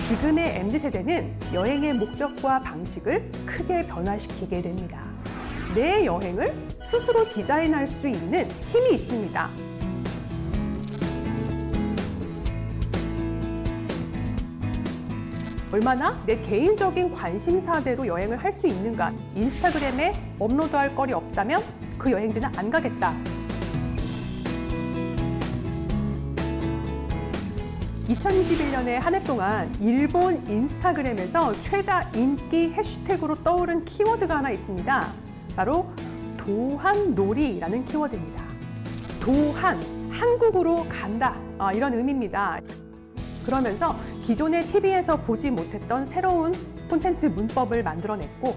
지금의 MZ세대는 여행의 목적과 방식을 크게 변화시키게 됩니다. 내 여행을 스스로 디자인할 수 있는 힘이 있습니다. 얼마나 내 개인적인 관심사대로 여행을 할 수 있는가. 인스타그램에 업로드할 거리 없다면 그 여행지는 안 가겠다. 2021년에 한 해 동안 일본 인스타그램에서 최다 인기 해시태그로 떠오른 키워드가 하나 있습니다. 바로 도한놀이라는 키워드입니다. 도한, 한국으로 간다, 이런 의미입니다. 그러면서 기존의 TV에서 보지 못했던 새로운 콘텐츠 문법을 만들어냈고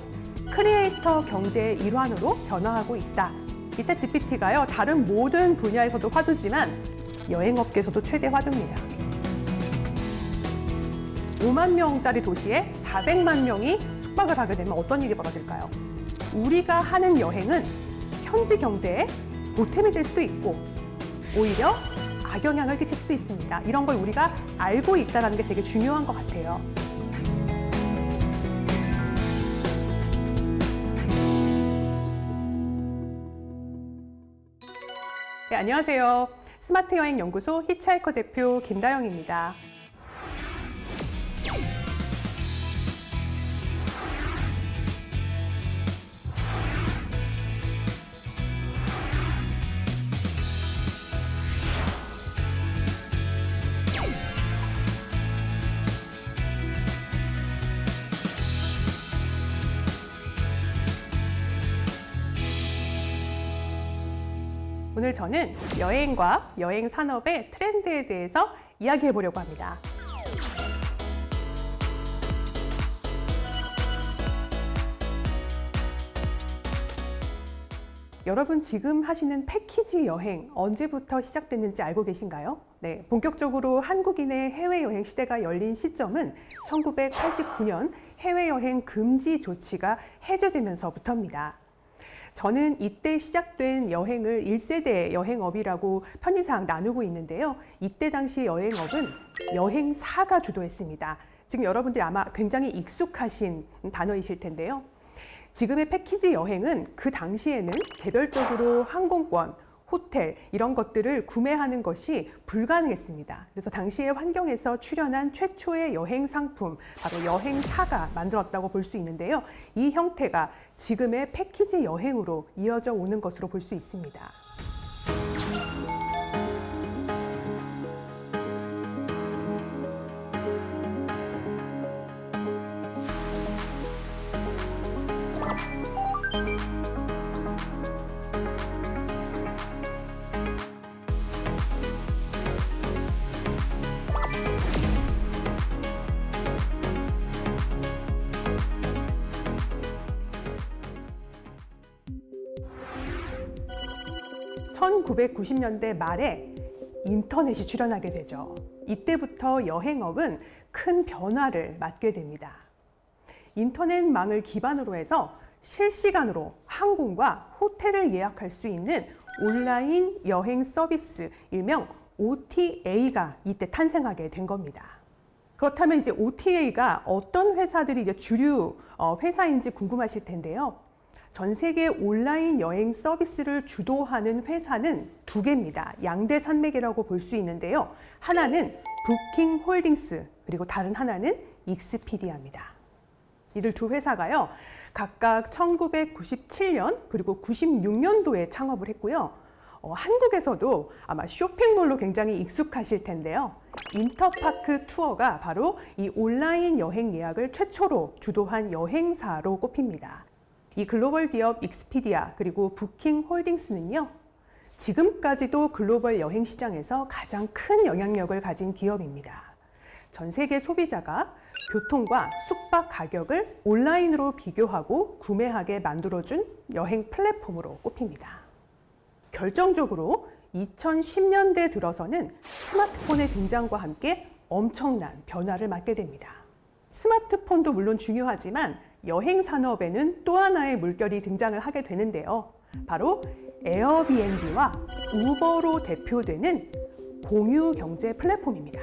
크리에이터 경제의 일환으로 변화하고 있다. 이 챗 GPT가요, 다른 모든 분야에서도 화두지만 여행업계에서도 최대 화두입니다. 5만 명짜리 도시에 400만 명이 숙박을 하게 되면 어떤 일이 벌어질까요? 우리가 하는 여행은 현지 경제에 보탬이 될 수도 있고 오히려 악영향을 끼칠 수도 있습니다. 이런 걸 우리가 알고 있다는 게 되게 중요한 것 같아요. 네, 안녕하세요. 스마트 여행 연구소 히치하이커 대표 김다영입니다. 오늘 저는 여행과 여행 산업의 트렌드에 대해서 이야기해 보려고 합니다. 여러분 지금 하시는 패키지 여행 언제부터 시작됐는지 알고 계신가요? 네, 본격적으로 한국인의 해외여행 시대가 열린 시점은 1989년 해외여행 금지 조치가 해제되면서부터입니다. 저는 이때 시작된 여행을 1세대 여행업이라고 편의상 나누고 있는데요. 이때 당시 여행업은 여행사가 주도했습니다. 지금 여러분들이 아마 굉장히 익숙하신 단어이실 텐데요. 지금의 패키지 여행은 그 당시에는 개별적으로 항공권, 호텔 이런 것들을 구매하는 것이 불가능했습니다. 그래서 당시의 환경에서 출현한 최초의 여행 상품, 바로 여행사가 만들었다고 볼 수 있는데요. 이 형태가 지금의 패키지 여행으로 이어져 오는 것으로 볼 수 있습니다. (1990년대) 말에 인터넷이 출현하게 되죠. 이때부터 여행업은 큰 변화를 맞게 됩니다. 인터넷망을 기반으로 해서 실시간으로 항공과 호텔을 예약할 수 있는 온라인 여행 서비스, 일명 OTA가 이때 탄생하게 된 겁니다. 그렇다면 이제 OTA가 어떤 회사들이 이제 주류 회사인지 궁금하실 텐데요. 전 세계 온라인 여행 서비스를 주도하는 회사는 두 개입니다. 양대 산맥이라고 볼 수 있는데요. 하나는 부킹 홀딩스, 그리고 다른 하나는 익스피디아입니다. 이들 두 회사가요, 각각 1997년 그리고 96년도에 창업을 했고요. 한국에서도 아마 쇼핑몰로 굉장히 익숙하실 텐데요. 인터파크 투어가 바로 이 온라인 여행 예약을 최초로 주도한 여행사로 꼽힙니다. 이 글로벌 기업 익스피디아 그리고 부킹 홀딩스는요, 지금까지도 글로벌 여행 시장에서 가장 큰 영향력을 가진 기업입니다. 전 세계 소비자가 교통과 숙박 가격을 온라인으로 비교하고 구매하게 만들어준 여행 플랫폼으로 꼽힙니다. 결정적으로 2010년대 들어서는 스마트폰의 등장과 함께 엄청난 변화를 맞게 됩니다. 스마트폰도 물론 중요하지만 여행 산업에는 또 하나의 물결이 등장을 하게 되는데요. 바로 에어비앤비와 우버로 대표되는 공유 경제 플랫폼입니다.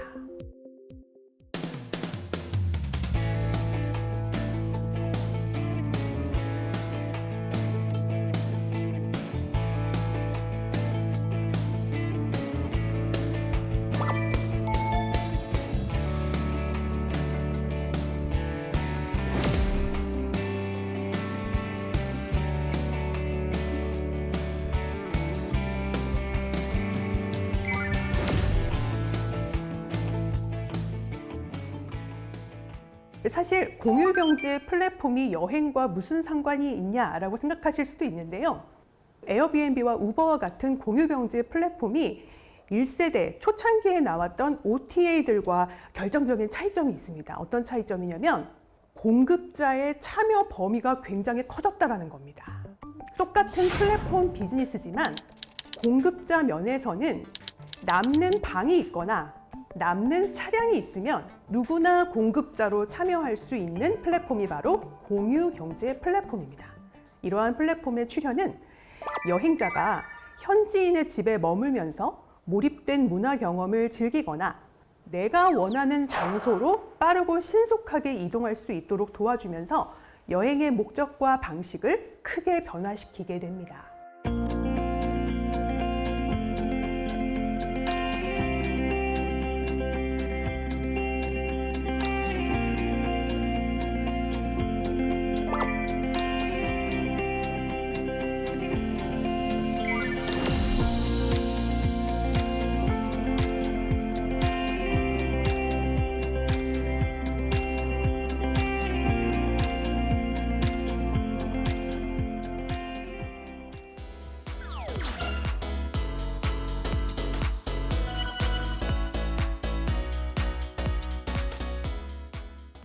사실 공유경제 플랫폼이 여행과 무슨 상관이 있냐라고 생각하실 수도 있는데요. 에어비앤비와 우버와 같은 공유경제 플랫폼이 1세대 초창기에 나왔던 OTA들과 결정적인 차이점이 있습니다. 어떤 차이점이냐면 공급자의 참여 범위가 굉장히 커졌다는 겁니다. 똑같은 플랫폼 비즈니스지만 공급자 면에서는 남는 방이 있거나 남는 차량이 있으면 누구나 공급자로 참여할 수 있는 플랫폼이 바로 공유경제 플랫폼입니다. 이러한 플랫폼의 출현은 여행자가 현지인의 집에 머물면서 몰입된 문화 경험을 즐기거나 내가 원하는 장소로 빠르고 신속하게 이동할 수 있도록 도와주면서 여행의 목적과 방식을 크게 변화시키게 됩니다.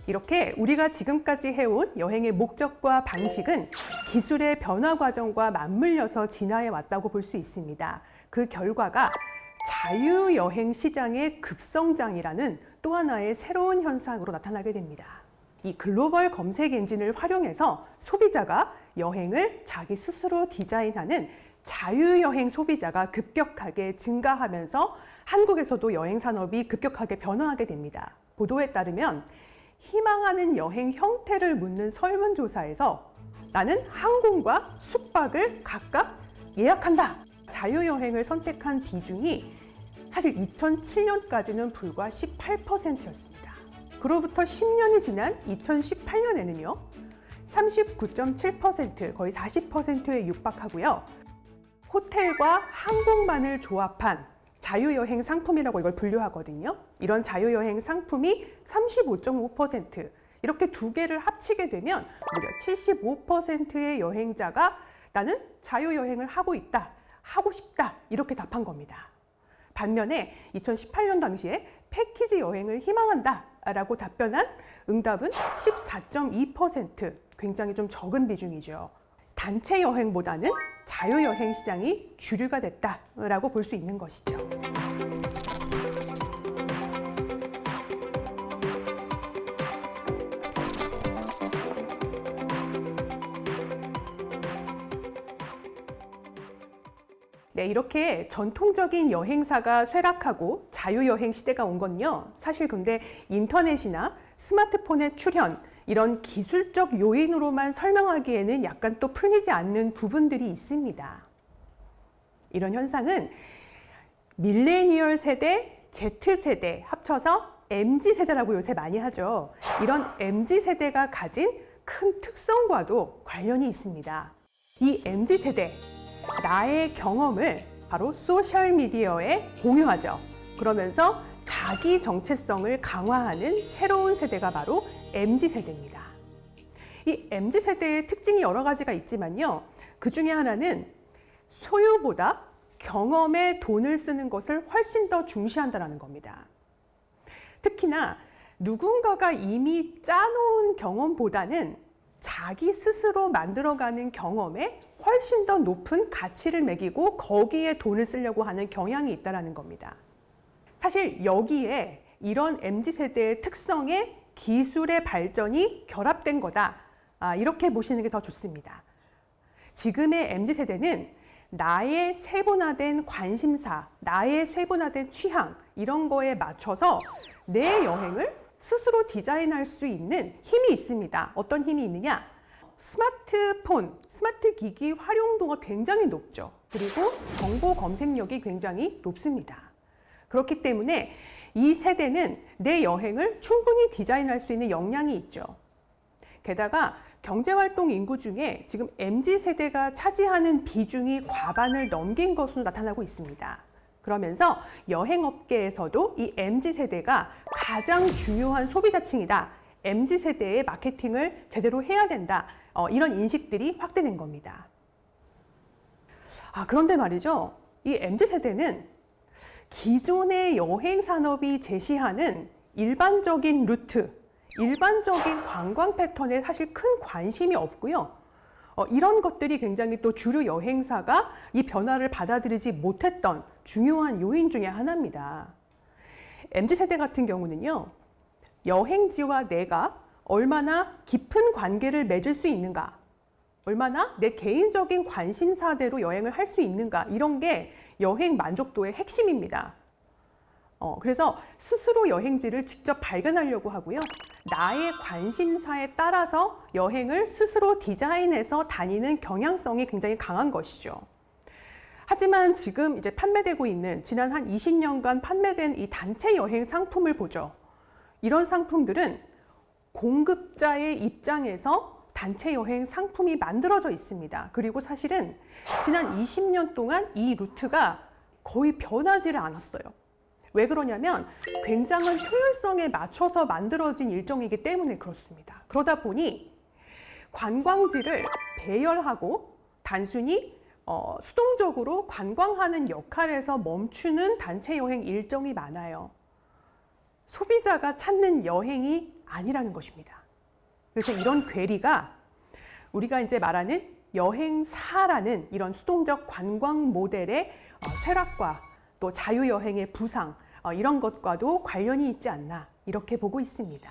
이렇게 우리가 지금까지 해온 여행의 목적과 방식은 기술의 변화 과정과 맞물려서 진화해 왔다고 볼 수 있습니다. 그 결과가 자유여행 시장의 급성장이라는 또 하나의 새로운 현상으로 나타나게 됩니다. 이 글로벌 검색 엔진을 활용해서 소비자가 여행을 자기 스스로 디자인하는 자유여행 소비자가 급격하게 증가하면서 한국에서도 여행 산업이 급격하게 변화하게 됩니다. 보도에 따르면 희망하는 여행 형태를 묻는 설문조사에서 나는 항공과 숙박을 각각 예약한다. 자유여행을 선택한 비중이 사실 2007년까지는 불과 18%였습니다. 그로부터 10년이 지난 2018년에는요. 39.7%, 거의 40%에 육박하고요. 호텔과 항공만을 조합한 자유여행 상품이라고 이걸 분류하거든요. 이런 자유여행 상품이 35.5%, 이렇게 두 개를 합치게 되면 무려 75%의 여행자가 나는 자유여행을 하고 있다, 하고 싶다, 이렇게 답한 겁니다. 반면에 2018년 당시에 패키지 여행을 희망한다 라고 답변한 응답은 14.2%, 굉장히 좀 적은 비중이죠. 단체 여행보다는 자유여행 시장이 주류가 됐다라고 볼 수 있는 것이죠. 네, 이렇게 전통적인 여행사가 쇠락하고 자유여행 시대가 온 건요. 사실 근데 인터넷이나 스마트폰의 출현, 이런 기술적 요인으로만 설명하기에는 약간 또 풀리지 않는 부분들이 있습니다. 이런 현상은 밀레니얼 세대, Z세대 합쳐서 MZ세대라고 요새 많이 하죠. 이런 MZ세대가 가진 큰 특성과도 관련이 있습니다. 이 MZ세대, 나의 경험을 바로 소셜미디어에 공유하죠. 그러면서 자기 정체성을 강화하는 새로운 세대가 바로 MZ세대입니다. 이 MZ세대의 특징이 여러 가지가 있지만요. 그 중에 하나는 소유보다 경험에 돈을 쓰는 것을 훨씬 더 중시한다는 겁니다. 특히나 누군가가 이미 짜놓은 경험보다는 자기 스스로 만들어가는 경험에 훨씬 더 높은 가치를 매기고 거기에 돈을 쓰려고 하는 경향이 있다는 겁니다. 사실 여기에 이런 MZ세대의 특성에 기술의 발전이 결합된 거다. 이렇게 보시는 게 더 좋습니다. 지금의 MZ세대는 나의 세분화된 관심사, 나의 세분화된 취향, 이런 거에 맞춰서 내 여행을 스스로 디자인할 수 있는 힘이 있습니다. 어떤 힘이 있느냐? 스마트폰, 스마트 기기 활용도가 굉장히 높죠. 그리고 정보 검색력이 굉장히 높습니다. 그렇기 때문에 이 세대는 내 여행을 충분히 디자인할 수 있는 역량이 있죠. 게다가 경제활동 인구 중에 지금 MZ세대가 차지하는 비중이 과반을 넘긴 것으로 나타나고 있습니다. 그러면서 여행업계에서도 이 MZ세대가 가장 중요한 소비자층이다, MZ세대의 마케팅을 제대로 해야 된다. 이런 인식들이 확대된 겁니다. 그런데 말이죠. 이 MZ세대는 기존의 여행 산업이 제시하는 일반적인 루트, 일반적인 관광 패턴에 사실 큰 관심이 없고요. 이런 것들이 굉장히 또 주류 여행사가 이 변화를 받아들이지 못했던 중요한 요인 중에 하나입니다. MZ세대 같은 경우는요, 여행지와 내가 얼마나 깊은 관계를 맺을 수 있는가, 얼마나 내 개인적인 관심사대로 여행을 할 수 있는가, 이런 게 여행 만족도의 핵심입니다. 그래서 스스로 여행지를 직접 발견하려고 하고요. 나의 관심사에 따라서 여행을 스스로 디자인해서 다니는 경향성이 굉장히 강한 것이죠. 하지만 지금 이제 판매되고 있는 지난 한 20년간 판매된 이 단체 여행 상품을 보죠. 이런 상품들은 공급자의 입장에서 단체 여행 상품이 만들어져 있습니다. 그리고 사실은 지난 20년 동안 이 루트가 거의 변하지를 않았어요. 왜 그러냐면 굉장한 효율성에 맞춰서 만들어진 일정이기 때문에 그렇습니다. 그러다 보니 관광지를 배열하고 단순히 수동적으로 관광하는 역할에서 멈추는 단체 여행 일정이 많아요. 소비자가 찾는 여행이 아니라는 것입니다. 그래서 이런 괴리가 우리가 이제 말하는 여행사라는 이런 수동적 관광 모델의 쇠락과 또 자유여행의 부상, 이런 것과도 관련이 있지 않나 이렇게 보고 있습니다.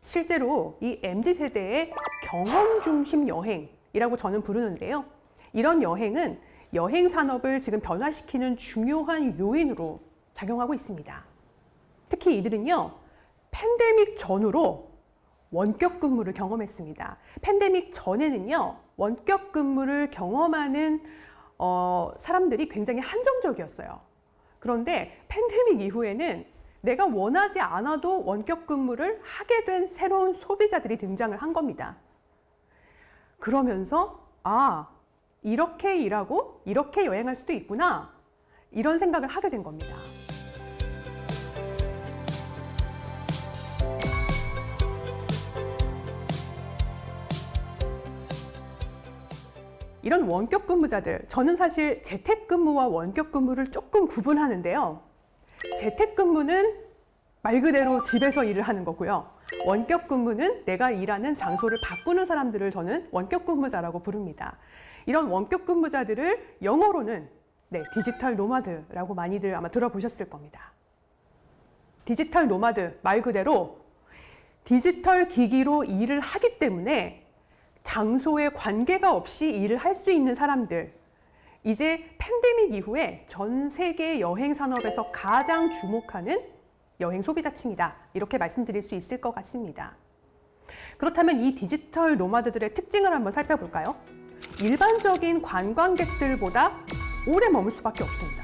실제로 이 MZ세대의 경험 중심 여행이라고 저는 부르는데요. 이런 여행은 여행 산업을 지금 변화시키는 중요한 요인으로 작용하고 있습니다. 특히 이들은요, 팬데믹 전후로 원격 근무를 경험했습니다. 팬데믹 전에는요, 원격 근무를 경험하는 사람들이 굉장히 한정적이었어요. 그런데 팬데믹 이후에는 내가 원하지 않아도 원격 근무를 하게 된 새로운 소비자들이 등장을 한 겁니다. 그러면서 이렇게 일하고 이렇게 여행할 수도 있구나, 이런 생각을 하게 된 겁니다. 이런 원격 근무자들, 저는 사실 재택근무와 원격 근무를 조금 구분하는데요. 재택근무는 말 그대로 집에서 일을 하는 거고요. 원격 근무는 내가 일하는 장소를 바꾸는 사람들을 저는 원격 근무자라고 부릅니다. 이런 원격 근무자들을 영어로는 디지털 노마드라고 많이들 아마 들어보셨을 겁니다. 디지털 노마드, 말 그대로 디지털 기기로 일을 하기 때문에 장소에 관계가 없이 일을 할 수 있는 사람들, 이제 팬데믹 이후에 전 세계 여행 산업에서 가장 주목하는 여행 소비자층이다, 이렇게 말씀드릴 수 있을 것 같습니다. 그렇다면 이 디지털 노마드들의 특징을 한번 살펴볼까요? 일반적인 관광객들보다 오래 머물 수밖에 없습니다.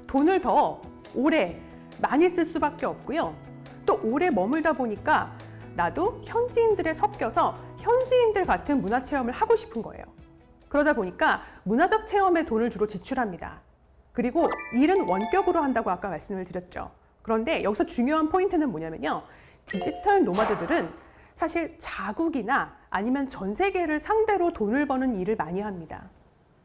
돈을 더 오래 많이 쓸 수밖에 없고요. 또 오래 머물다 보니까 나도 현지인들에 섞여서 현지인들 같은 문화 체험을 하고 싶은 거예요. 그러다 보니까 문화적 체험에 돈을 주로 지출합니다. 그리고 일은 원격으로 한다고 아까 말씀을 드렸죠. 그런데 여기서 중요한 포인트는 뭐냐면요. 디지털 노마드들은 사실 자국이나 아니면 전 세계를 상대로 돈을 버는 일을 많이 합니다.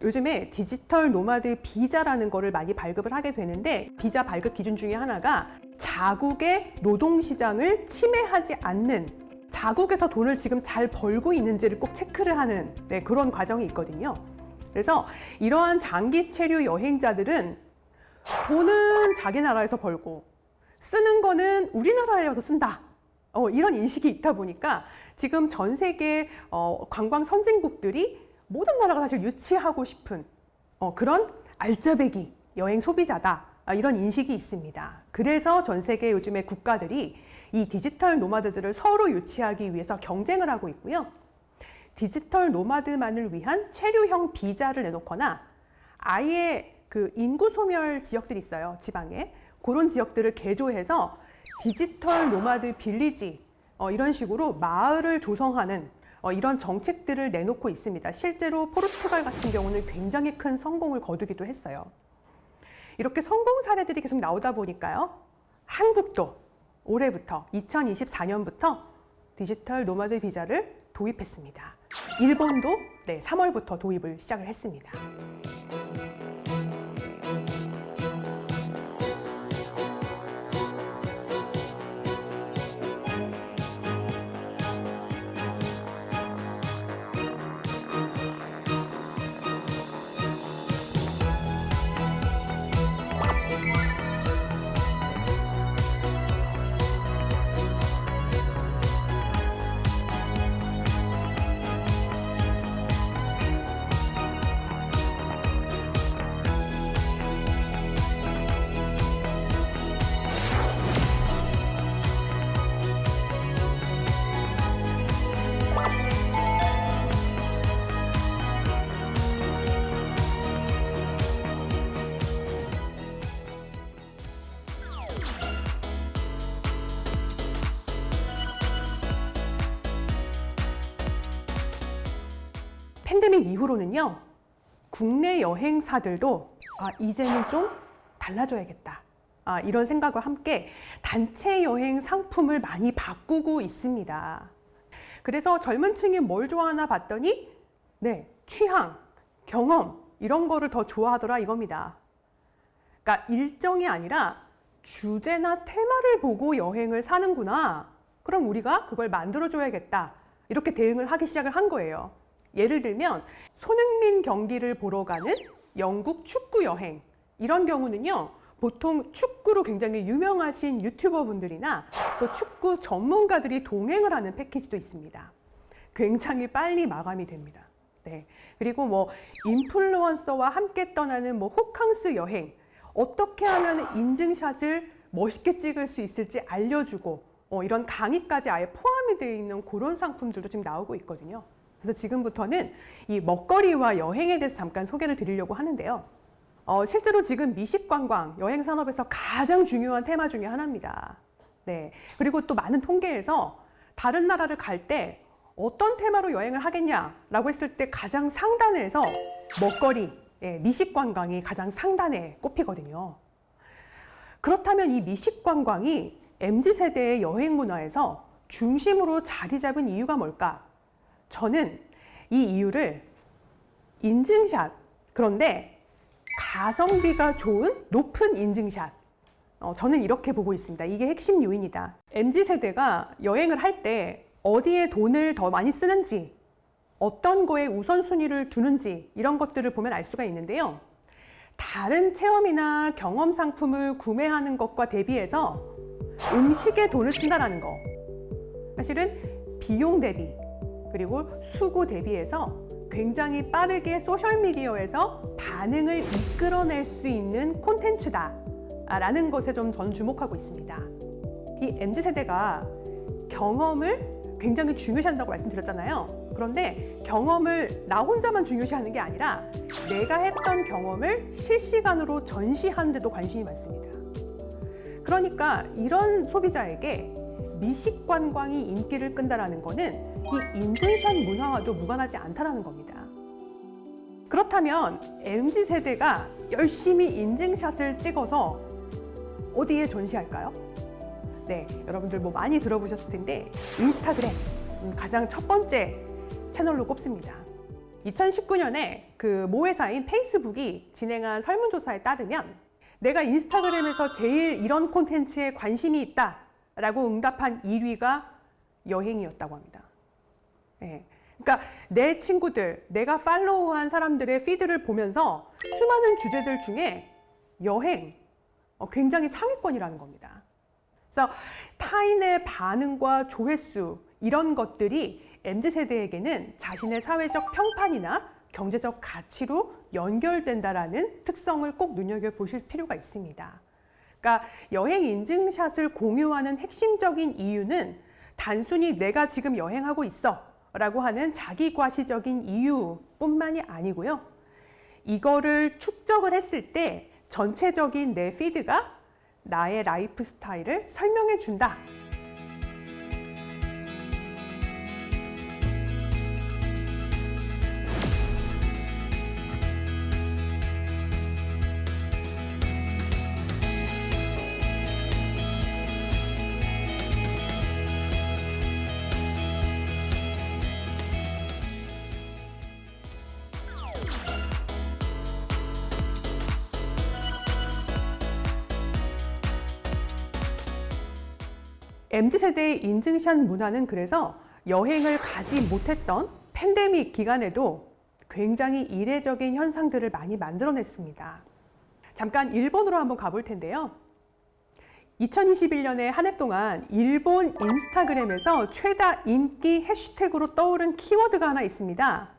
요즘에 디지털 노마드 비자라는 거를 많이 발급을 하게 되는데, 비자 발급 기준 중에 하나가 자국의 노동시장을 침해하지 않는, 자국에서 돈을 지금 잘 벌고 있는지를 꼭 체크를 하는 그런 과정이 있거든요. 그래서 이러한 장기 체류 여행자들은 돈은 자기 나라에서 벌고 쓰는 거는 우리나라에 와서 쓴다, 이런 인식이 있다 보니까 지금 전 세계 관광 선진국들이 모든 나라가 사실 유치하고 싶은 그런 알짜배기 여행 소비자다. 이런 인식이 있습니다. 그래서 전 세계 요즘의 국가들이 이 디지털 노마드들을 서로 유치하기 위해서 경쟁을 하고 있고요. 디지털 노마드만을 위한 체류형 비자를 내놓거나 아예 그 인구 소멸 지역들이 있어요. 지방에. 그런 지역들을 개조해서 디지털 노마드 빌리지 이런 식으로 마을을 조성하는 이런 정책들을 내놓고 있습니다. 실제로 포르투갈 같은 경우는 굉장히 큰 성공을 거두기도 했어요. 이렇게 성공 사례들이 계속 나오다 보니까요. 한국도 올해부터 2024년부터 디지털 노마드 비자를 도입했습니다. 일본도 3월부터 도입을 시작을 했습니다. 팬데믹 이후로는요, 국내 여행사들도 이제는 좀 달라져야겠다. 이런 생각과 함께 단체 여행 상품을 많이 바꾸고 있습니다. 그래서 젊은 층이 뭘 좋아하나 봤더니 취향, 경험 이런 거를 더 좋아하더라 이겁니다. 그러니까 일정이 아니라 주제나 테마를 보고 여행을 사는구나. 그럼 우리가 그걸 만들어줘야겠다. 이렇게 대응을 하기 시작을 한 거예요. 예를 들면 손흥민 경기를 보러 가는 영국 축구 여행 이런 경우는요. 보통 축구로 굉장히 유명하신 유튜버 분들이나 또 축구 전문가들이 동행을 하는 패키지도 있습니다. 굉장히 빨리 마감이 됩니다. 그리고 뭐 인플루언서와 함께 떠나는 호캉스 여행 어떻게 하면 인증샷을 멋있게 찍을 수 있을지 알려주고 이런 강의까지 아예 포함이 되어 있는 그런 상품들도 지금 나오고 있거든요. 그래서 지금부터는 이 먹거리와 여행에 대해서 잠깐 소개를 드리려고 하는데요. 실제로 지금 미식관광, 여행산업에서 가장 중요한 테마 중에 하나입니다. 그리고 또 많은 통계에서 다른 나라를 갈 때 어떤 테마로 여행을 하겠냐라고 했을 때 가장 상단에서 먹거리, 미식관광이 가장 상단에 꼽히거든요. 그렇다면 이 미식관광이 MZ세대의 여행 문화에서 중심으로 자리 잡은 이유가 뭘까? 저는 이 이유를 인증샷, 그런데 가성비가 좋은 높은 인증샷, 저는 이렇게 보고 있습니다. 이게 핵심 요인이다. MZ세대가 여행을 할 때 어디에 돈을 더 많이 쓰는지, 어떤 거에 우선순위를 두는지 이런 것들을 보면 알 수가 있는데요. 다른 체험이나 경험 상품을 구매하는 것과 대비해서 음식에 돈을 쓴다는 거, 사실은 비용 대비 그리고 수고 대비해서 굉장히 빠르게 소셜미디어에서 반응을 이끌어낼 수 있는 콘텐츠다라는 것에 좀 전 주목하고 있습니다. 이 MZ세대가 경험을 굉장히 중요시한다고 말씀드렸잖아요. 그런데 경험을 나 혼자만 중요시하는 게 아니라 내가 했던 경험을 실시간으로 전시하는 데도 관심이 많습니다. 그러니까 이런 소비자에게 미식 관광이 인기를 끈다라는 거는 이 인증샷 문화와도 무관하지 않다라는 겁니다. 그렇다면 MZ세대가 열심히 인증샷을 찍어서 어디에 전시할까요? 여러분들 많이 들어보셨을 텐데 인스타그램 가장 첫 번째 채널로 꼽습니다. 2019년에 그 모 회사인 페이스북이 진행한 설문조사에 따르면 내가 인스타그램에서 제일 이런 콘텐츠에 관심이 있다 라고 응답한 1위가 여행이었다고 합니다. 그러니까 내 친구들, 내가 팔로우한 사람들의 피드를 보면서 수많은 주제들 중에 여행, 굉장히 상위권이라는 겁니다. 그래서 타인의 반응과 조회수 이런 것들이 MZ세대에게는 자신의 사회적 평판이나 경제적 가치로 연결된다라는 특성을 꼭 눈여겨보실 필요가 있습니다. 그러니까 여행 인증샷을 공유하는 핵심적인 이유는 단순히 내가 지금 여행하고 있어 라고 하는 자기과시적인 이유뿐만이 아니고요. 이거를 축적을 했을 때 전체적인 내 피드가 나의 라이프 스타일을 설명해 준다. MZ세대의 인증샷 문화는 그래서 여행을 가지 못했던 팬데믹 기간에도 굉장히 이례적인 현상들을 많이 만들어냈습니다. 잠깐 일본으로 한번 가볼 텐데요. 2021년에 한 해 동안 일본 인스타그램에서 최다 인기 해시태그로 떠오른 키워드가 하나 있습니다.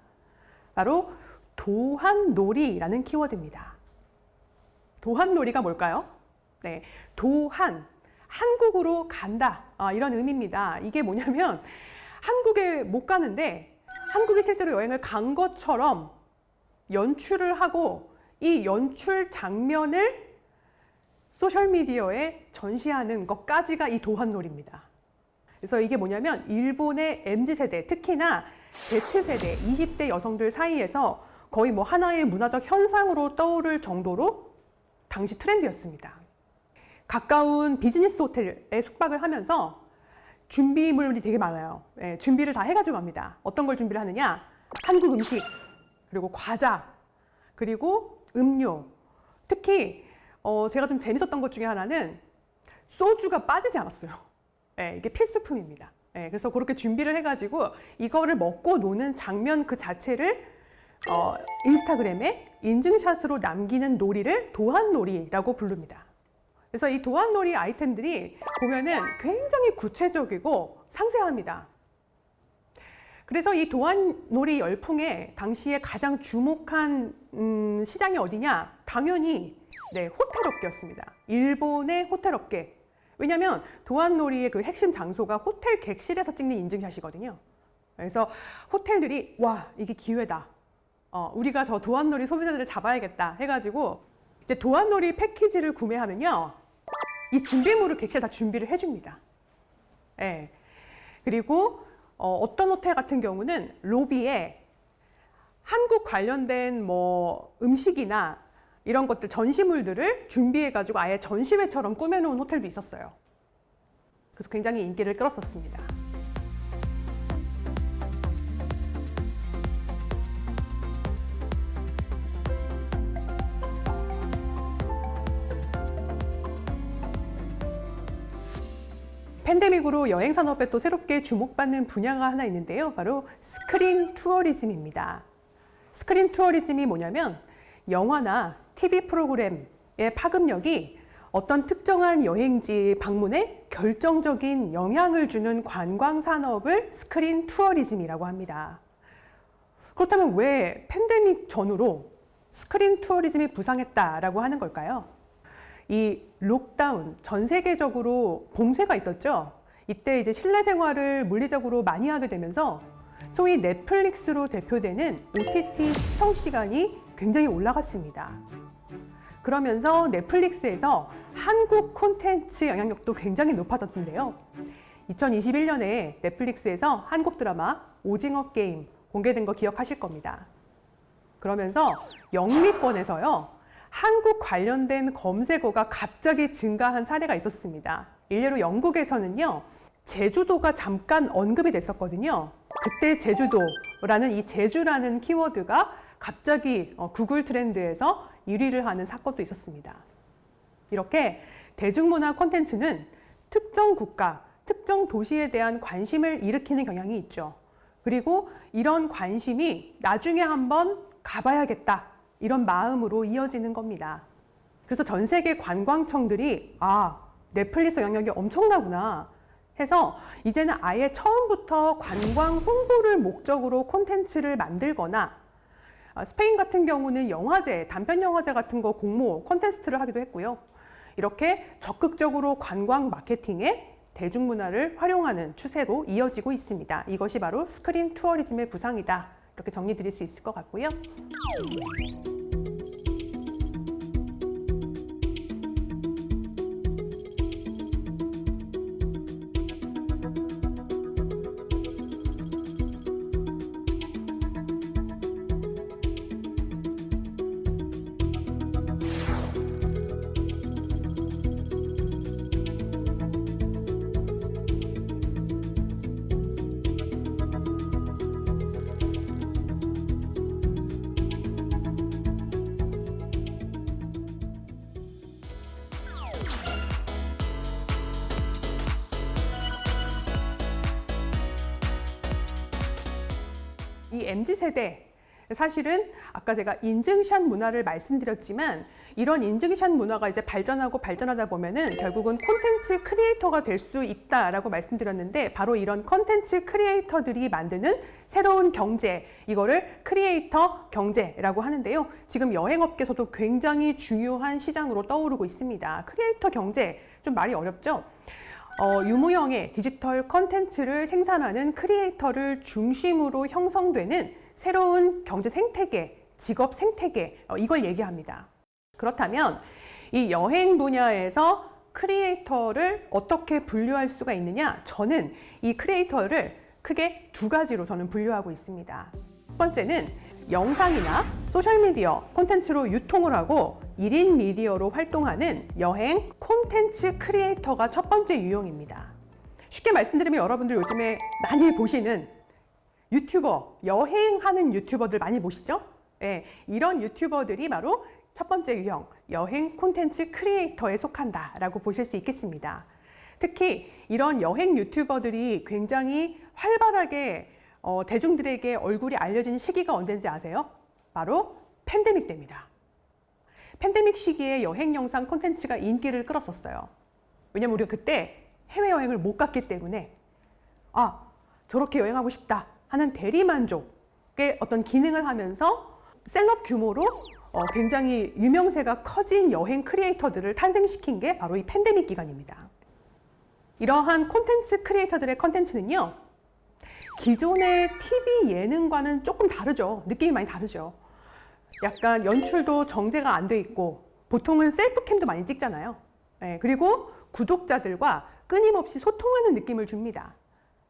바로 도한놀이라는 키워드입니다. 도한놀이가 뭘까요? 네, 도한. 한국으로 간다, 이런 의미입니다. 이게 뭐냐면 한국에 못 가는데 한국에 실제로 여행을 간 것처럼 연출을 하고 이 연출 장면을 소셜미디어에 전시하는 것까지가 이 도한놀이입니다. 그래서 이게 뭐냐면 일본의 MZ세대, 특히나 Z세대, 20대 여성들 사이에서 거의 뭐 하나의 문화적 현상으로 떠오를 정도로 당시 트렌드였습니다. 가까운 비즈니스 호텔에 숙박을 하면서 준비물이 되게 많아요. 네, 준비를 다 해가지고 갑니다. 어떤 걸 준비를 하느냐? 한국 음식, 그리고 과자, 그리고 음료. 특히 제가 좀 재밌었던 것 중에 하나는 소주가 빠지지 않았어요. 네, 이게 필수품입니다. 네, 그래서 그렇게 준비를 해가지고 이거를 먹고 노는 장면 그 자체를 인스타그램에 인증샷으로 남기는 놀이를 도한놀이라고 부릅니다. 그래서 이 도한놀이 아이템들이 보면은 굉장히 구체적이고 상세합니다. 그래서 이 도한놀이 열풍에 당시에 가장 주목한 시장이 어디냐? 당연히 호텔업계였습니다. 일본의 호텔업계. 왜냐하면 도한놀이의 그 핵심 장소가 호텔 객실에서 찍는 인증샷이거든요. 그래서 호텔들이 와, 이게 기회다. 우리가 저 도한놀이 소비자들을 잡아야겠다 해가지고 이제 도한놀이 패키지를 구매하면요, 이 준비물을 객실에 다 준비를 해줍니다. 네. 그리고 어떤 호텔 같은 경우는 로비에 한국 관련된 뭐 음식이나 이런 것들, 전시물들을 준비해가지고 아예 전시회처럼 꾸며놓은 호텔도 있었어요. 그래서 굉장히 인기를 끌었었습니다. 팬데믹으로 여행 산업에 또 새롭게 주목받는 분야가 하나 있는데요. 바로 스크린 투어리즘입니다. 스크린 투어리즘이 뭐냐면 영화나 TV 프로그램의 파급력이 어떤 특정한 여행지 방문에 결정적인 영향을 주는 관광 산업을 스크린 투어리즘이라고 합니다. 그렇다면 왜 팬데믹 전후로 스크린 투어리즘이 부상했다라고 하는 걸까요? 이 록다운, 전 세계적으로 봉쇄가 있었죠. 이때 이제 실내 생활을 물리적으로 많이 하게 되면서 소위 넷플릭스로 대표되는 OTT 시청 시간이 굉장히 올라갔습니다. 그러면서 넷플릭스에서 한국 콘텐츠 영향력도 굉장히 높아졌는데요. 2021년에 넷플릭스에서 한국 드라마 오징어 게임 공개된 거 기억하실 겁니다. 그러면서 영미권에서요, 한국 관련된 검색어가 갑자기 증가한 사례가 있었습니다. 일례로 영국에서는요, 제주도가 잠깐 언급이 됐었거든요. 그때 제주도라는 이 제주라는 키워드가 갑자기 구글 트렌드에서 1위를 하는 사건도 있었습니다. 이렇게 대중문화 콘텐츠는 특정 국가, 특정 도시에 대한 관심을 일으키는 경향이 있죠. 그리고 이런 관심이 나중에 한번 가봐야겠다, 이런 마음으로 이어지는 겁니다. 그래서 전 세계 관광청들이 넷플릭스 영향력이 엄청나구나 해서 이제는 아예 처음부터 관광 홍보를 목적으로 콘텐츠를 만들거나 스페인 같은 경우는 영화제, 단편 영화제 같은 거 공모, 콘테스트를 하기도 했고요. 이렇게 적극적으로 관광 마케팅에 대중문화를 활용하는 추세로 이어지고 있습니다. 이것이 바로 스크린 투어리즘의 부상이다. 이렇게 정리 드릴 수 있을 것 같고요. 이 MZ세대, 사실은 아까 제가 인증샷 문화를 말씀드렸지만 이런 인증샷 문화가 이제 발전하다 보면은 결국은 콘텐츠 크리에이터가 될 수 있다라고 말씀드렸는데, 바로 이런 콘텐츠 크리에이터들이 만드는 새로운 경제, 이거를 크리에이터 경제라고 하는데요. 지금 여행업계에서도 굉장히 중요한 시장으로 떠오르고 있습니다. 크리에이터 경제, 좀 말이 어렵죠? 유무형의 디지털 콘텐츠를 생산하는 크리에이터를 중심으로 형성되는 새로운 경제 생태계, 직업 생태계, 이걸 얘기합니다. 그렇다면 이 여행 분야에서 크리에이터를 어떻게 분류할 수가 있느냐? 저는 이 크리에이터를 크게 두 가지로 저는 분류하고 있습니다. 첫 번째는 영상이나 소셜미디어 콘텐츠로 유통을 하고 1인 미디어로 활동하는 여행 콘텐츠 크리에이터가 첫 번째 유형입니다. 쉽게 말씀드리면 여러분들 요즘에 많이 보시는 유튜버, 여행하는 유튜버들 많이 보시죠? 네, 이런 유튜버들이 바로 첫 번째 유형, 여행 콘텐츠 크리에이터에 속한다라고 보실 수 있겠습니다. 특히 이런 여행 유튜버들이 굉장히 활발하게 대중들에게 얼굴이 알려진 시기가 언제인지 아세요? 바로 팬데믹 때입니다. 팬데믹 시기에 여행 영상 콘텐츠가 인기를 끌었었어요. 왜냐면 우리가 그때 해외여행을 못 갔기 때문에 저렇게 여행하고 싶다 하는 대리만족의 어떤 기능을 하면서 셀럽 규모로 굉장히 유명세가 커진 여행 크리에이터들을 탄생시킨 게 바로 이 팬데믹 기간입니다. 이러한 콘텐츠 크리에이터들의 콘텐츠는요, 기존의 TV 예능과는 조금 다르죠. 느낌이 많이 다르죠. 약간 연출도 정제가 안 돼 있고 보통은 셀프캠도 많이 찍잖아요. 네, 그리고 구독자들과 끊임없이 소통하는 느낌을 줍니다.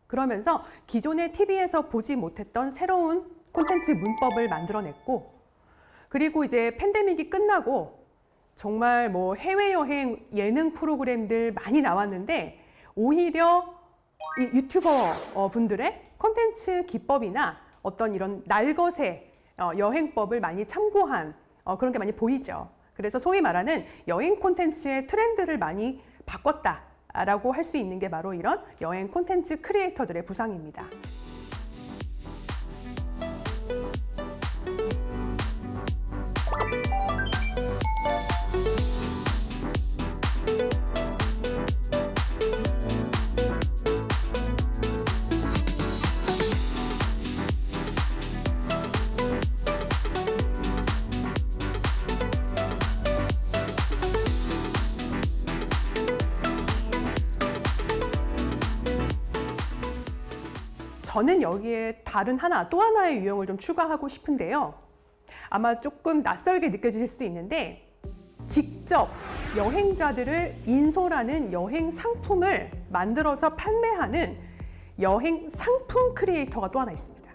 그러면서 기존의 TV에서 보지 못했던 새로운 콘텐츠 문법을 만들어냈고, 그리고 이제 팬데믹이 끝나고 정말 뭐 해외여행 예능 프로그램들 많이 나왔는데 오히려 이 유튜버 분들의 콘텐츠 기법이나 어떤 이런 날것의 여행법을 많이 참고한 그런 게 많이 보이죠. 그래서 소위 말하는 여행 콘텐츠의 트렌드를 많이 바꿨다라고 할 수 있는 게 바로 이런 여행 콘텐츠 크리에이터들의 부상입니다. 저는 여기에 또 하나의 유형을 좀 추가하고 싶은데요. 아마 조금 낯설게 느껴지실 수도 있는데, 직접 여행자들을 인솔하는 여행 상품을 만들어서 판매하는 여행 상품 크리에이터가 또 하나 있습니다.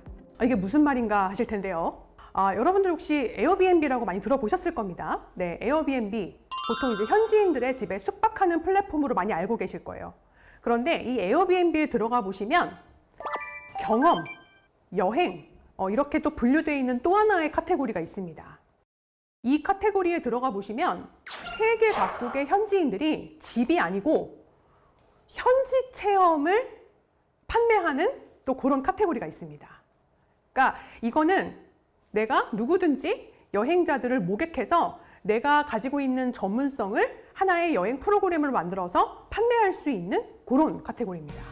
이게 무슨 말인가 하실 텐데요. 여러분들 혹시 에어비앤비라고 많이 들어보셨을 겁니다. 네, 에어비앤비. 보통 이제 현지인들의 집에 숙박하는 플랫폼으로 많이 알고 계실 거예요. 그런데 이 에어비앤비에 들어가 보시면 경험, 여행, 이렇게 또 분류되어 있는 또 하나의 카테고리가 있습니다. 이 카테고리에 들어가 보시면 세계 각국의 현지인들이 집이 아니고 현지 체험을 판매하는 또 그런 카테고리가 있습니다. 그러니까 이거는 내가 누구든지 여행자들을 모객해서 내가 가지고 있는 전문성을 하나의 여행 프로그램을 만들어서 판매할 수 있는 그런 카테고리입니다.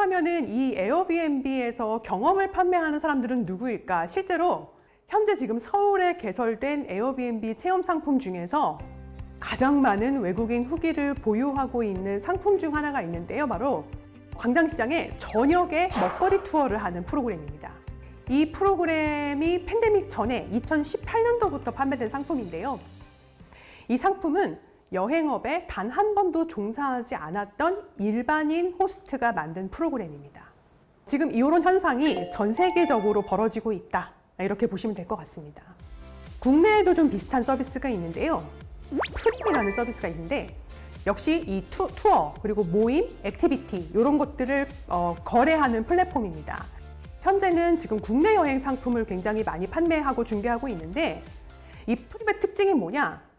그렇다면은 이 에어비앤비에서 경험을 판매하는 사람들은 누구일까? 실제로 현재 지금 서울에 개설된 에어비앤비 체험 상품 중에서 가장 많은 외국인 후기를 보유하고 있는 상품 중 하나가 있는데요. 바로 광장시장에 저녁에 먹거리 투어를 하는 프로그램입니다. 이 프로그램이 팬데믹 전에 2018년도부터 판매된 상품인데요. 이 상품은 여행업에 단 한 번도 종사하지 않았던 일반인 호스트가 만든 프로그램입니다. 지금 이런 현상이 전 세계적으로 벌어지고 있다. 이렇게 보시면 될 것 같습니다. 국내에도 좀 비슷한 서비스가 있는데요. 프림이라는 서비스가 있는데 역시 이 투어 그리고 모임, 액티비티 이런 것들을 거래하는 플랫폼입니다. 현재는 지금 국내 여행 상품을 굉장히 많이 판매하고 중개하고 있는데 이 프림의 특징이 뭐냐?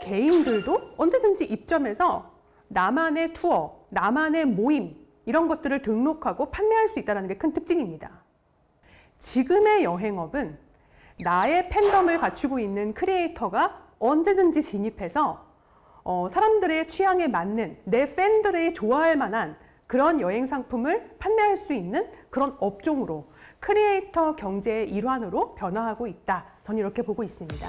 개인들도 언제든지 입점해서 나만의 투어, 나만의 모임 이런 것들을 등록하고 판매할 수 있다는 게 큰 특징입니다. 지금의 여행업은 나의 팬덤을 갖추고 있는 크리에이터가 언제든지 진입해서 사람들의 취향에 맞는 내 팬들이 좋아할 만한 그런 여행 상품을 판매할 수 있는 그런 업종으로 크리에이터 경제의 일환으로 변화하고 있다. 저는 이렇게 보고 있습니다.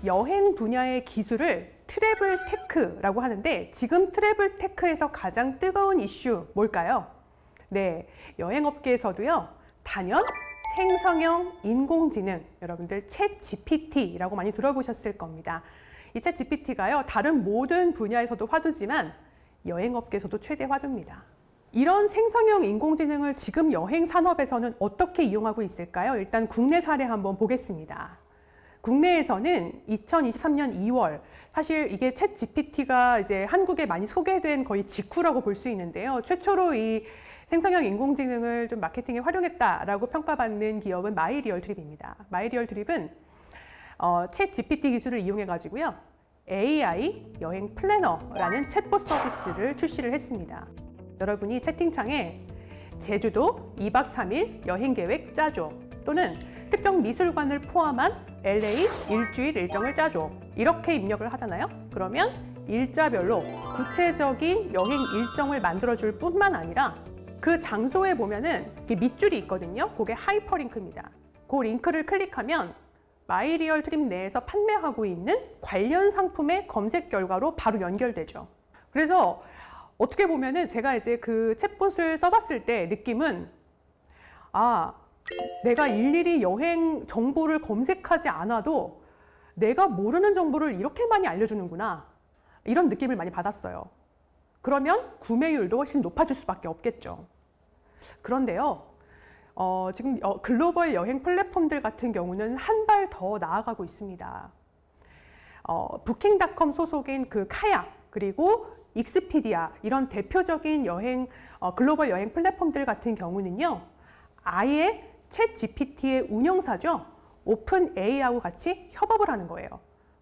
여행 분야의 기술을 트래블 테크라고 하는데 지금 트래블 테크에서 가장 뜨거운 이슈 뭘까요? 네, 여행업계에서도요. 단연 생성형 인공지능, 여러분들 챗 GPT라고 많이 들어보셨을 겁니다. 이 챗 GPT가요. 다른 모든 분야에서도 화두지만 여행업계에서도 최대 화두입니다. 이런 생성형 인공지능을 지금 여행 산업에서는 어떻게 이용하고 있을까요? 일단 국내 사례 한번 보겠습니다. 국내에서는 2023년 2월, 사실 이게 챗 GPT가 이제 한국에 많이 소개된 거의 직후라고 볼 수 있는데요. 최초로 이 생성형 인공지능을 좀 마케팅에 활용했다라고 평가받는 기업은 마이리얼트립입니다. 마이리얼트립은 챗 GPT 기술을 이용해 가지고요. AI 여행 플래너라는 챗봇 서비스를 출시를 했습니다. 여러분이 채팅창에 제주도 2박 3일 여행 계획 짜줘 또는 특정 미술관을 포함한 LA 일주일 일정을 짜줘 이렇게 입력을 하잖아요. 그러면 일자별로 구체적인 여행 일정을 만들어줄 뿐만 아니라 그 장소에 보면은 밑줄이 있거든요. 그게 하이퍼링크입니다. 그 링크를 클릭하면 마이리얼트립 내에서 판매하고 있는 관련 상품의 검색 결과로 바로 연결되죠. 그래서 어떻게 보면은 제가 이제 그 챗봇을 써봤을 때 느낌은 내가 일일이 여행 정보를 검색하지 않아도 내가 모르는 정보를 이렇게 많이 알려주는구나 이런 느낌을 많이 받았어요. 그러면 구매율도 훨씬 높아질 수밖에 없겠죠. 그런데요, 지금 글로벌 여행 플랫폼들 같은 경우는 한 발 더 나아가고 있습니다. 부킹닷컴 소속인 그 카약 그리고 익스피디아 이런 대표적인 글로벌 여행 플랫폼들 같은 경우는요, 아예 챗 GPT의 운영사죠. 오픈 AI하고 같이 협업을 하는 거예요.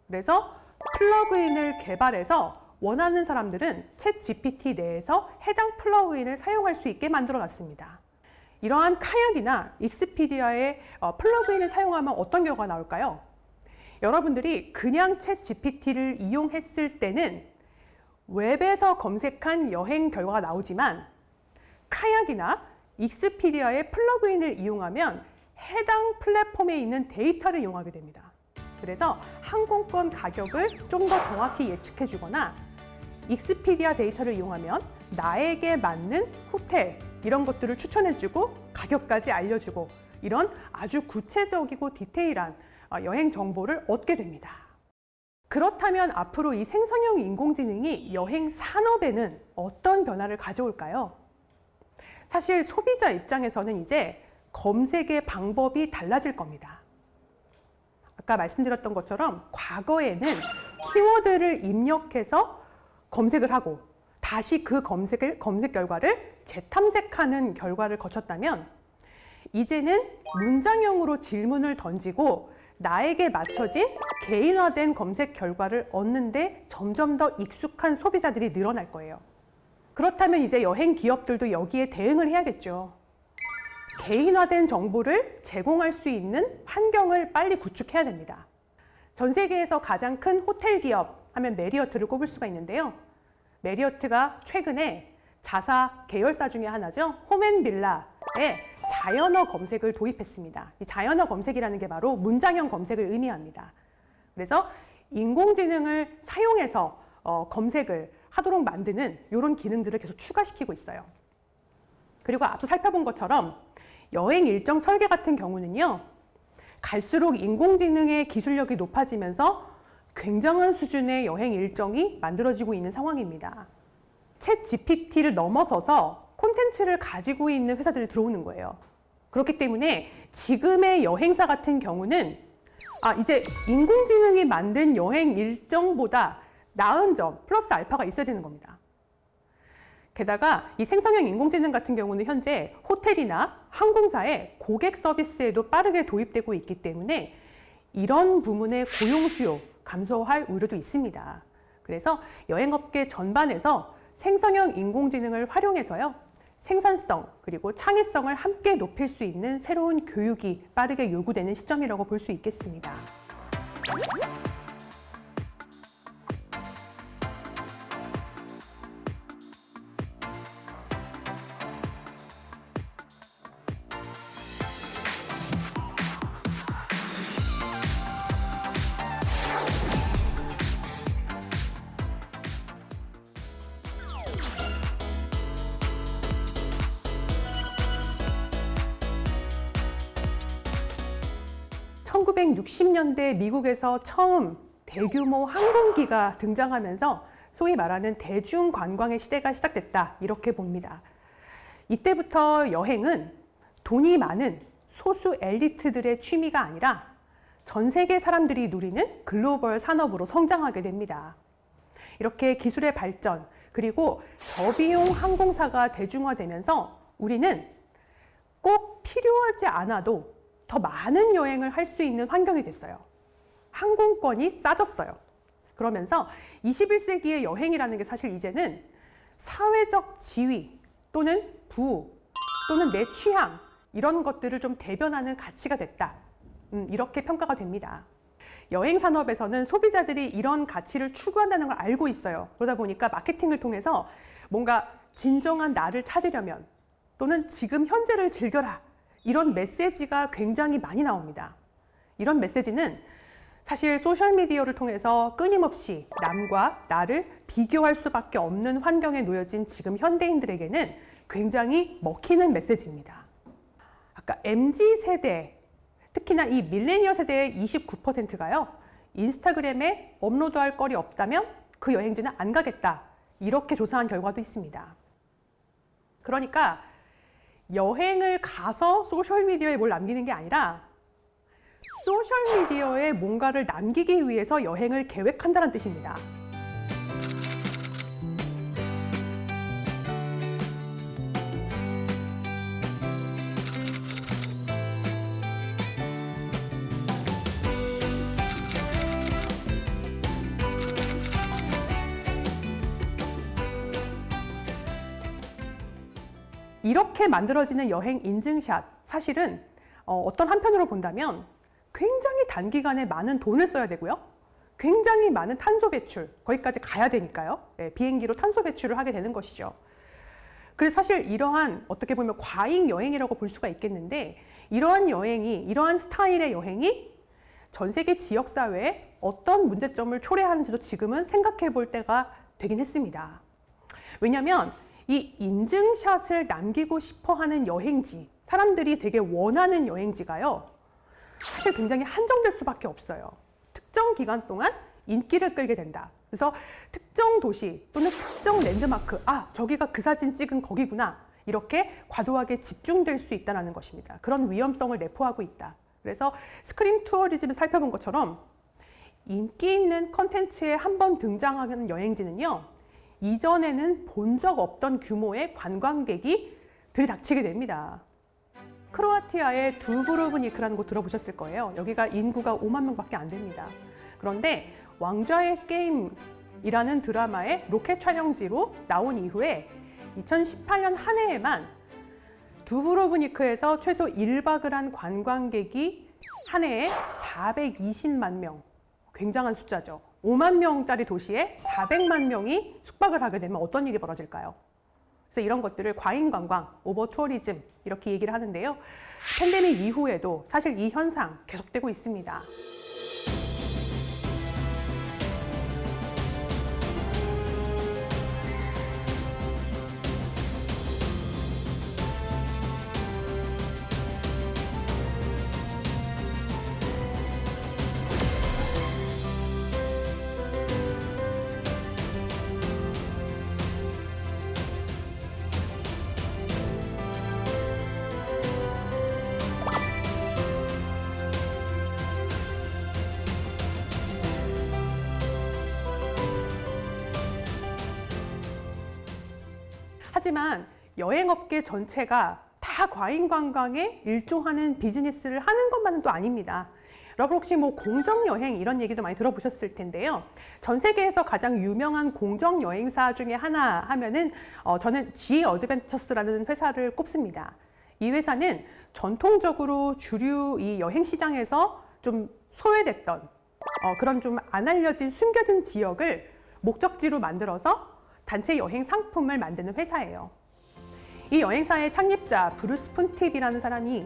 그래서 플러그인을 개발해서 원하는 사람들은 챗 GPT 내에서 해당 플러그인을 사용할 수 있게 만들어 놨습니다. 이러한 카약이나 익스피디아의 플러그인을 사용하면 어떤 결과가 나올까요? 여러분들이 그냥 챗 GPT를 이용했을 때는 웹에서 검색한 여행 결과가 나오지만 카약이나 익스피디아의 플러그인을 이용하면 해당 플랫폼에 있는 데이터를 이용하게 됩니다. 그래서 항공권 가격을 좀 더 정확히 예측해 주거나 익스피디아 데이터를 이용하면 나에게 맞는 호텔 이런 것들을 추천해 주고 가격까지 알려주고 이런 아주 구체적이고 디테일한 여행 정보를 얻게 됩니다. 그렇다면 앞으로 이 생성형 인공지능이 여행 산업에는 어떤 변화를 가져올까요? 사실 소비자 입장에서는 이제 검색의 방법이 달라질 겁니다. 아까 말씀드렸던 것처럼 과거에는 키워드를 입력해서 검색을 하고 다시 그 검색 결과를 재탐색하는 결과를 거쳤다면 이제는 문장형으로 질문을 던지고 나에게 맞춰진 개인화된 검색 결과를 얻는데 점점 더 익숙한 소비자들이 늘어날 거예요. 그렇다면 이제 여행 기업들도 여기에 대응을 해야겠죠. 개인화된 정보를 제공할 수 있는 환경을 빨리 구축해야 됩니다. 전 세계에서 가장 큰 호텔 기업 하면 메리어트를 꼽을 수가 있는데요. 메리어트가 최근에 자사 계열사 중에 하나죠. 홈앤빌라에 자연어 검색을 도입했습니다. 이 자연어 검색이라는 게 바로 문장형 검색을 의미합니다. 그래서 인공지능을 사용해서 검색을 하도록 만드는 이런 기능들을 계속 추가시키고 있어요. 그리고 앞서 살펴본 것처럼 여행 일정 설계 같은 경우는요. 갈수록 인공지능의 기술력이 높아지면서 굉장한 수준의 여행 일정이 만들어지고 있는 상황입니다. 챗 GPT를 넘어서서 콘텐츠를 가지고 있는 회사들이 들어오는 거예요. 그렇기 때문에 지금의 여행사 같은 경우는 이제 인공지능이 만든 여행 일정보다 나은 점, 플러스 알파가 있어야 되는 겁니다. 게다가 이 생성형 인공지능 같은 경우는 현재 호텔이나 항공사의 고객 서비스에도 빠르게 도입되고 있기 때문에 이런 부문의 고용 수요 감소할 우려도 있습니다. 그래서 여행업계 전반에서 생성형 인공지능을 활용해서요. 생산성 그리고 창의성을 함께 높일 수 있는 새로운 교육이 빠르게 요구되는 시점이라고 볼 수 있겠습니다. (1960년대) 미국에서 처음 대규모 항공기가 등장하면서 소위 말하는 대중관광의 시대가 시작됐다 이렇게 봅니다. 이때부터 여행은 돈이 많은 소수 엘리트들의 취미가 아니라 전 세계 사람들이 누리는 글로벌 산업으로 성장하게 됩니다. 이렇게 기술의 발전 그리고 저비용 항공사가 대중화되면서 우리는 꼭 필요하지 않아도 더 많은 여행을 할 수 있는 환경이 됐어요. 항공권이 싸졌어요. 그러면서 21세기의 여행이라는 게 사실 이제는 사회적 지위 또는 부호 또는 내 취향 이런 것들을 좀 대변하는 가치가 됐다. 이렇게 평가가 됩니다. 여행 산업에서는 소비자들이 이런 가치를 추구한다는 걸 알고 있어요. 그러다 보니까 마케팅을 통해서 뭔가 진정한 나를 찾으려면 또는 지금 현재를 즐겨라. 이런 메시지가 굉장히 많이 나옵니다. 이런 메시지는 사실 소셜미디어를 통해서 끊임없이 남과 나를 비교할 수밖에 없는 환경에 놓여진 지금 현대인들에게는 굉장히 먹히는 메시지입니다. 아까 MZ세대, 특히나 이 밀레니얼 세대의 29%가요. 인스타그램에 업로드할 거리 없다면 그 여행지는 안 가겠다. 이렇게 조사한 결과도 있습니다. 그러니까 여행을 가서 소셜미디어에 뭘 남기는 게 아니라 소셜미디어에 뭔가를 남기기 위해서 여행을 계획한다는 뜻입니다. 이렇게 만들어지는 여행 인증샷, 사실은 어떤 한편으로 본다면 굉장히 단기간에 많은 돈을 써야 되고요. 굉장히 많은 탄소 배출, 거기까지 가야 되니까요. 비행기로 탄소 배출을 하게 되는 것이죠. 그래서 사실 이러한 어떻게 보면 과잉 여행이라고 볼 수가 있겠는데 이러한 여행이, 이러한 스타일의 여행이 전 세계 지역사회에 어떤 문제점을 초래하는지도 지금은 생각해 볼 때가 되긴 했습니다. 왜냐하면 이 인증샷을 남기고 싶어 하는 여행지, 사람들이 되게 원하는 여행지가요. 사실 굉장히 한정될 수밖에 없어요. 특정 기간 동안 인기를 끌게 된다. 그래서 특정 도시 또는 특정 랜드마크, 저기가 그 사진 찍은 거기구나. 이렇게 과도하게 집중될 수 있다는 것입니다. 그런 위험성을 내포하고 있다. 그래서 스크린 투어리즘을 살펴본 것처럼 인기 있는 컨텐츠에 한번 등장하는 여행지는요, 이전에는 본 적 없던 규모의 관광객이 들이닥치게 됩니다. 크로아티아의 두브로브니크라는 곳 들어보셨을 거예요. 여기가 인구가 5만 명밖에 안 됩니다. 그런데 왕좌의 게임이라는 드라마의 로켓 촬영지로 나온 이후에 2018년 한 해에만 두브로브니크에서 최소 1박을 한 관광객이 한 해에 420만 명. 굉장한 숫자죠. 5만 명짜리 도시에 400만 명이 숙박을 하게 되면 어떤 일이 벌어질까요? 그래서 이런 것들을 과잉 관광, 오버 투어리즘 이렇게 얘기를 하는데요. 팬데믹 이후에도 사실 이 현상 계속되고 있습니다. 하지만 여행업계 전체가 다 과잉 관광에 일조하는 비즈니스를 하는 것만은 또 아닙니다. 여러분 혹시 뭐 공정여행 이런 얘기도 많이 들어보셨을 텐데요. 전 세계에서 가장 유명한 공정여행사 중에 하나 하면은 저는 G 어드벤처스라는 회사를 꼽습니다. 이 회사는 전통적으로 주류 이 여행 시장에서 좀 소외됐던 그런 좀 안 알려진 숨겨진 지역을 목적지로 만들어서 단체 여행 상품을 만드는 회사예요. 이 여행사의 창립자 브루스 푼팁이라는 사람이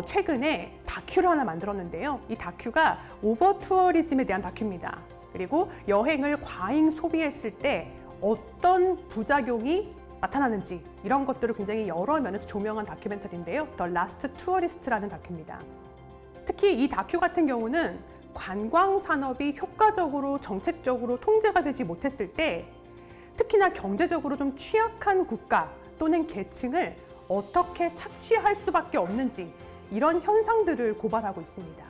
최근에 다큐를 하나 만들었는데요. 이 다큐가 오버 투어리즘에 대한 다큐입니다. 그리고 여행을 과잉 소비했을 때 어떤 부작용이 나타나는지 이런 것들을 굉장히 여러 면에서 조명한 다큐멘터리인데요. 더 라스트 투어리스트라는 다큐입니다. 특히 이 다큐 같은 경우는 관광 산업이 효과적으로 정책적으로 통제가 되지 못했을 때 특히나 경제적으로 좀 취약한 국가 또는 계층을 어떻게 착취할 수밖에 없는지 이런 현상들을 고발하고 있습니다.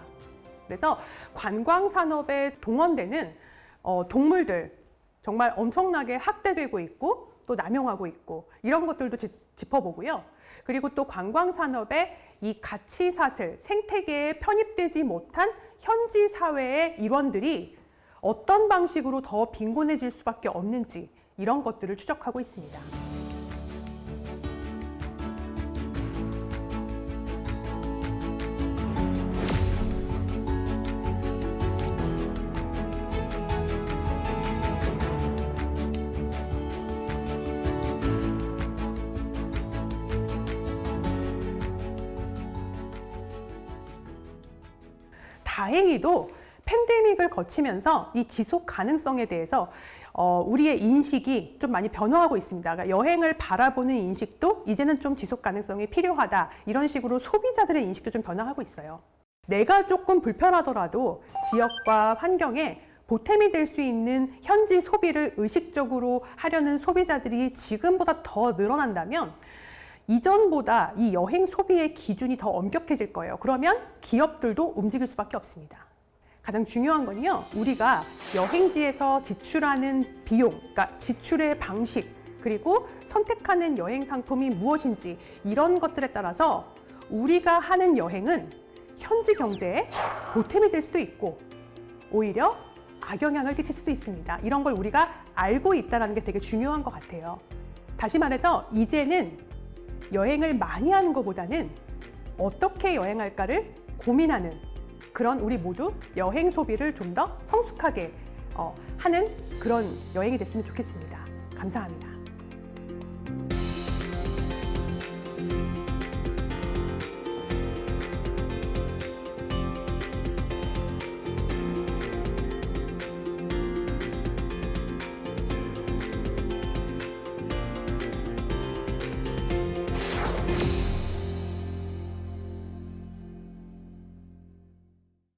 그래서 관광 산업에 동원되는 동물들 정말 엄청나게 학대되고 있고 또 남용하고 있고 이런 것들도 짚어보고요. 그리고 또 관광 산업의 이 가치사슬, 생태계에 편입되지 못한 현지 사회의 일원들이 어떤 방식으로 더 빈곤해질 수밖에 없는지 이런 것들을 추적하고 있습니다. 다행히도 팬데믹을 거치면서 이 지속 가능성에 대해서 우리의 인식이 좀 많이 변화하고 있습니다. 그러니까 여행을 바라보는 인식도 이제는 좀 지속 가능성이 필요하다. 이런 식으로 소비자들의 인식도 좀 변화하고 있어요. 내가 조금 불편하더라도 지역과 환경에 보탬이 될 수 있는 현지 소비를 의식적으로 하려는 소비자들이 지금보다 더 늘어난다면 이전보다 이 여행 소비의 기준이 더 엄격해질 거예요. 그러면 기업들도 움직일 수밖에 없습니다. 가장 중요한 건요, 우리가 여행지에서 지출하는 비용, 그러니까 지출의 방식, 그리고 선택하는 여행 상품이 무엇인지 이런 것들에 따라서 우리가 하는 여행은 현지 경제에 보탬이 될 수도 있고 오히려 악영향을 끼칠 수도 있습니다. 이런 걸 우리가 알고 있다는 게 되게 중요한 것 같아요. 다시 말해서 이제는 여행을 많이 하는 것보다는 어떻게 여행할까를 고민하는 그런 우리 모두 여행 소비를 좀 더 성숙하게 하는 그런 여행이 됐으면 좋겠습니다. 감사합니다.